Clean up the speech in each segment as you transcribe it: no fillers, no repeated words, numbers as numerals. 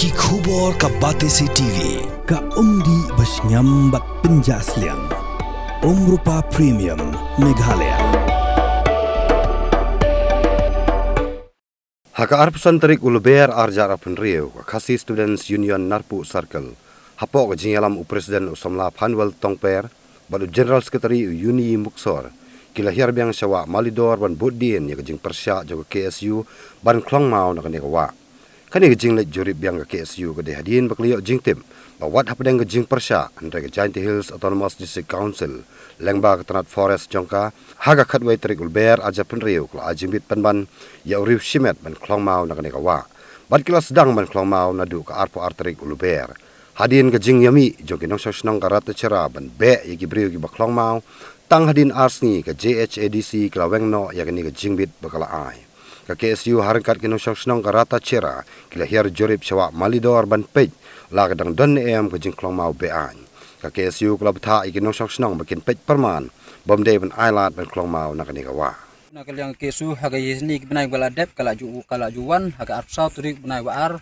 Ki khubor ka Batesi TV ka umdi basnyambak penjaslian Rupa Premium Meghalaya. Haka arpusan terik uluber arjar apun riu Khasi Students Union Narpu Circle hapok jingalam Presiden Usamla Panwel Tongper balu General Secretary Uni Muksor kila hiarbiang syawa Malidor ban Budin ya jing Persya jaga KSU ban Klongmau na kanikawa kani jing lek jurib biang ke KSU gede hadin bakliyo jing tim bawat hapadang jing Persya andre ke Giant Hills Autonomous District Council lengba ketanat forest jongka haga khatway terik ulber aja pun riu kala ajimbit penban ya uriu shimet ban Klongmau na kanikawa bat kila sedang ban Klongmau nadu ka arpo arterik ulber hadin ke jing yami jogi nong sosnong karata cera ban be yagi briu gi Klongmau tang hadin arsni ke JHADC kala wengno ya kini ke jingbit bakala ai ka KSU harangkat ke nong sosnong karata cera kila hiar jorib syawa Malidor ban pej la kadang don em ke jing Klongmau be ai ka KSU kala beta iki nong sosnong makin pej perman bomde ban ailat ban Klongmau na kani kawa na kalyang KSU haga yesni benai bala dep kala juwan haga arpsau turik benai waar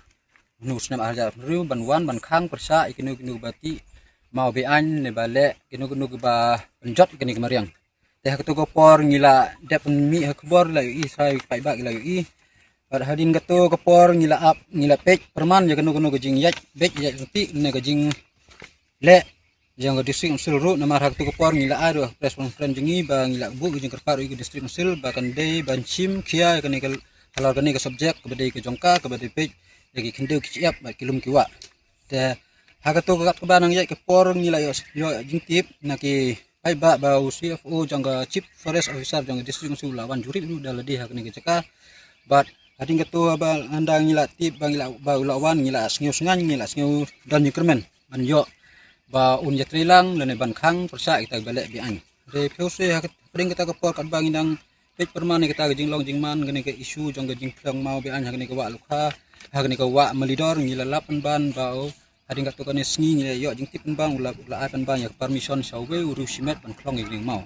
nu snam arja riu ban wan ban khang persa ikinu bati mau be an ne bale kinu ba penjot kini kemariang teh ketu kopor ngila dep mi hakbor la i sai pai ba la i pada hadin ketu kopor ngila ap ngila pej perman ya kinu gejing yaj bej yaj ti ne gejing le yang distrik Mesir ru nama hak tu kopor ngila ado press conference jengi ba ngila bu gejing kerpar i distrik Mesir ba kan dei ban chim kia kini kalau kini ke subjek ke badai ke jongka ke badai pej lagi kendeu kiciap ba kilum kiwa te hagato kat kebanang yai ke por ngila yo jingtip naki pai ba CFO jangga chief forest officer jangga distrik Mesir lawan jurib lu daladi hak ni kecaka bat hading ketua ba anda ngila tip ba ngila ba lawan ngila sngiu sengan ngila sngiu dan nykermen ban yo ba un jatrilang lene ban khang persa kita balek bi ang de phose hak pring kita ke por kat bang indang pej permane kita jing long jing man gene ke isu jangga jing phlang mau bi ang hak ni ke wa lukha hak ni ke wa Malidor ngila lapan ban bau hading kat tukane sngi ngila yo jing tip bang ula apan bang ya permission sawe uru simet ban klong ing mau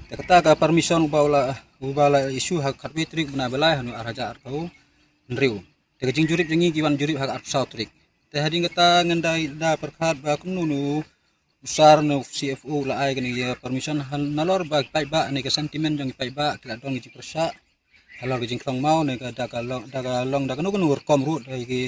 te kata ka permission ubala isu hak khatwi trik bena belai hanu araja artau nriu te jing jurip jengi kiwan jurip hak arpsau trik te hading kata ngendai da perkhat ba kununu usar no CFO la ai gani ya permission nalor ba pai ba ne ke sentiment jang pai ba kila dong ji persa halor jing klong mau ne ka daga long daga nu kom ru dai ki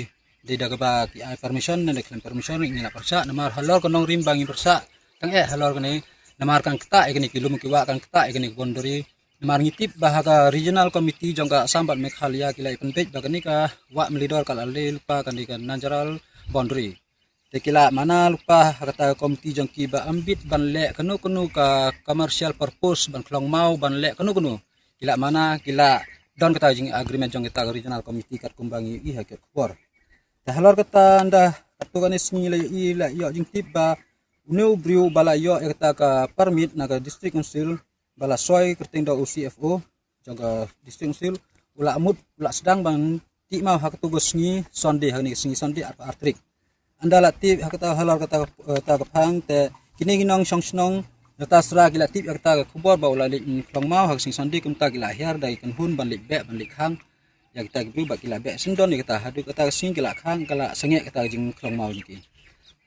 di daga ba ki ai permission ne klem permission ni la persa namar halor konong rim bangi persa tang halor gani namar kan keta gani kilum kiwa kan keta gani bondori namar ngitip bahaga regional committee jangga sambat Meghalaya kila ipen pej daga ni ka wa Malidor kala le lupa kan di kan nanjaral boundary tekila mana lupa kata komiti jangki ba ambit ban le kanu ka commercial purpose ban Klongmau ban le kanu kila mana kila don kata jing agreement jang kita regional committee kat kumbangi i hakit kor halor kata anda katukan isni la yo jing tip ba new brew bala yo kata ka permit naga district council bala soy kerting da CFO jaga district council ula amut ula sedang ban ti mau hak tugas ngi sonde hak ni singi sonde apa artrik anda latip hak kata halor kata ta kapang te kini ginong songsnong nata sra gila tip kata kubor ba ula lik Klongmau hak sing sonde kumta gila hiar dai kan hun ban lik be ban lik hang ya kita gitu bak kila be sendon ni kata hadu kata sing kila khang kala sengek kata jing Klongmau jiki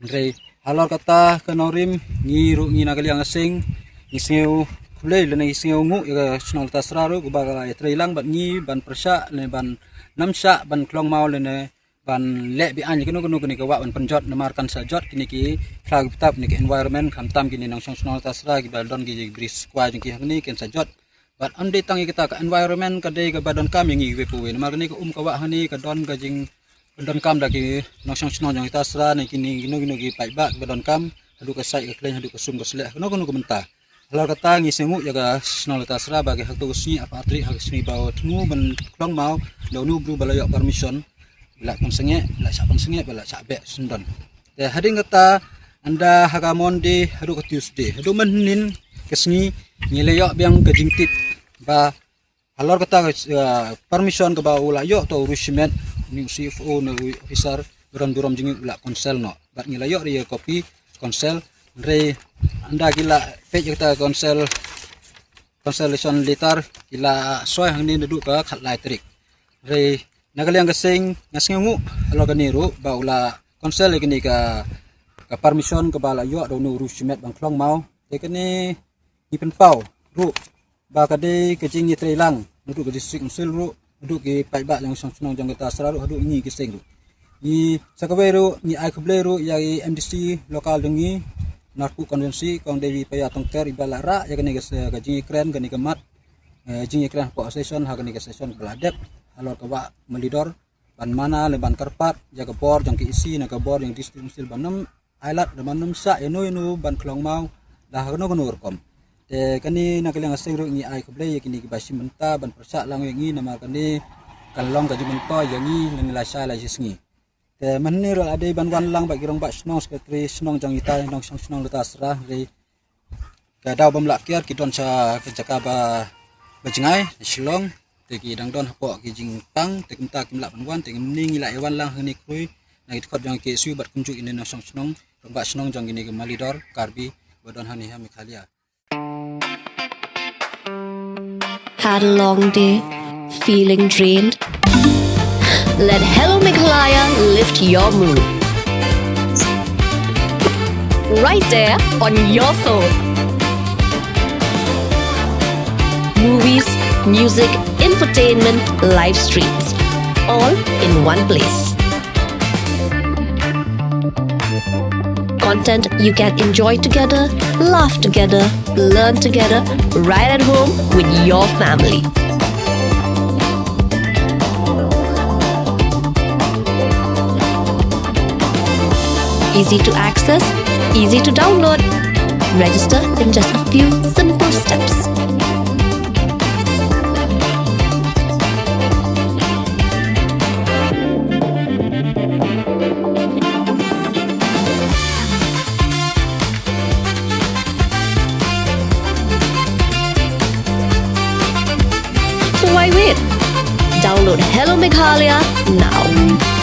andre halor kata kanorim ngiru ngina kali ang sing ngiseu kulai lene ngiseu ngu ya snol tasraru ba kala trailang ban ngi ban persa le ban namsa ban Klongmau lene ban le bi an kinu ni kawa ban penjot namarkan sajot kini ki flag tap ni environment khamtam kini nang snol tasra ki baldon ki bris kwa jing ki hakni ken sajot bat ande tangi kita ka environment ka dei ka badon kam yang iwe puwe namar ni ka kawa hani ka don ka jing badon kam daki nosong sno yang kita sra ni kini gino ki pai ba badon kam hadu ka sai ka klein hadu ka sum ka sleh kuno ka menta halor kata ngi semu ya ka sno ta sra bagi hak tu sni apa atri hak sni bawa tmu ban Klongmau do nu bru balayo permission bila pun sengek bila sak pun sengek bila sak be sendon te hading kata anda hagamonde hadu ka Tuesday hadu menin kesni ngileyok biang ke jingtip ba halor kata permission ke ba ula yo to urusmet ni CFO no officer duram jingi ula konsel no bat ngileyok dia kopi konsel re anda gila pej kata konsel constellation letter gila soy hang ni duduk ka khat lai trik re Nagaliang gasing ngasngungu alo kaniru baula konsel kini ka permission ke bala yo do nu rusimet bang klong mau kini ipen pau ru ba kade kecing ni trelang nudu ke distrik usil ru nudu ke paiba yang song jang kita seraru hadu ini kiseng ru ni sakaweru ni ai kubleru yai MDC lokal dengi narku konvensi kong dari paya tongter ibalara ya kini kecing kren kini kemat jing iklan po session ha kini session beladep alor kawa melidor ban mana leban karpat jaga bor jang isi naga bor yang distribusi banem ailat leban sa enu ban klong mau dah kono rekom te kani nakalang asing ru ngi ai kuble yakini basi menta ban persa lang yang nama kani kalong gaji mento yang ngi lasa la jisngi te menir ade ban wan lang bagi rong ba snong sekretari snong jang ita nong snong leta serah ri ka daw bam lakiar kidon sa kejaka ba bajengai silong tegi dang don hapo ki jingpang tekenta kimla panwan tegi ning ila ewan lang hni krui na itkot jang ke su bat kunjuk ine na song snong romba snong jang ini gemalidor karbi bodon hani ha mikhalia. Had a long day, feeling drained? Let Hello Meghalaya lift your mood. Right there on your phone. Movies, music, infotainment, live streams, all in one place. Content you can enjoy together, laugh together, learn together, right at home with your family. Easy to access, easy to download. Register in just a few simple steps. So why wait? Download Hello Meghalaya now.